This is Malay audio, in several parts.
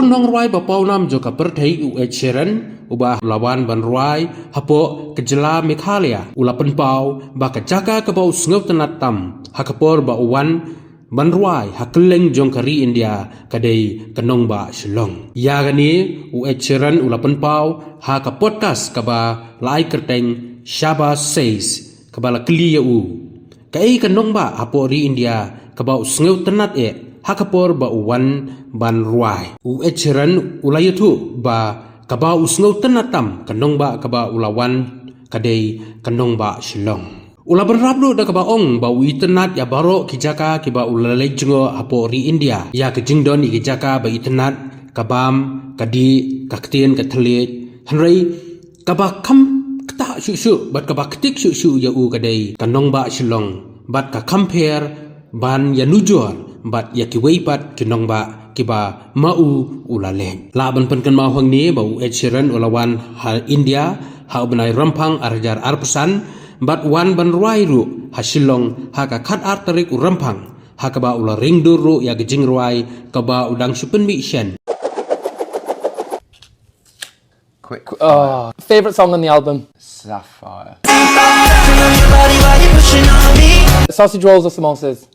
Long nong ruai bapau nam joka perthei u Ed Sheeran ubah lawan ban ruai hapo kejela Meghalaya ulapan pau ba kejaka kabau sngewtynnad tam hakapor ba uwan ban ruai hakeleng jongkari India kadai ke Nongbah Shillong. Ya gani u Ed Sheeran ulapan pau ha ka podcast kaba lai kerteng Shaba says kaba la kli ya u. Kai ke Nongbah hapo ri India kabau sngewtynnad hakapor ba uwan ban ruai. U Ed Sheeran ulayatu ba kaba sngewtynnad tam ke Nongbah kaba ulawan kadai ke Nongbah Shillong. Ula berabdo da kaba ong ba uitennad ya baro kijaka kiba ulalai jengo hapo ri India. Ya kejingdon i kijaka ba itennad kabam kadi kaktien kateliet hanrei kaba kam kata syu bat kaba ketik syu ya u kadai ke Nongbah Shillong bat ka compare ban ya nujor bat ya kiweipat ke Nongbah kiba mau ulaleng. Laban penkan mau hang ni ba Ed Sheeran ulawan ha India ha benai rampang arjar arpesan bat wan ban ruai ru ha Shillong ha ka khat arterik u rampang ha kaba ula ringdur ru ya gejing ruai kaba udang supen mi shen. Quick. Favorite song on the album? Sapphire. Sausage rolls or samosas?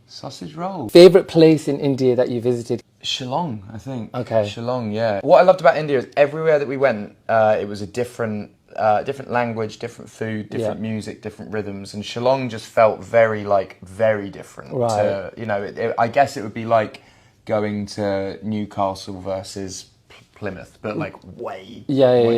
Sausage roll. Favorite place in India that you visited? Shillong, I think. Okay. Shillong, yeah. What I loved about India is everywhere that we went, it was a different language, different food, different music, different rhythms, and Shillong just felt very different. Right. To, I guess it would be like going to Newcastle versus Plymouth, but like way more.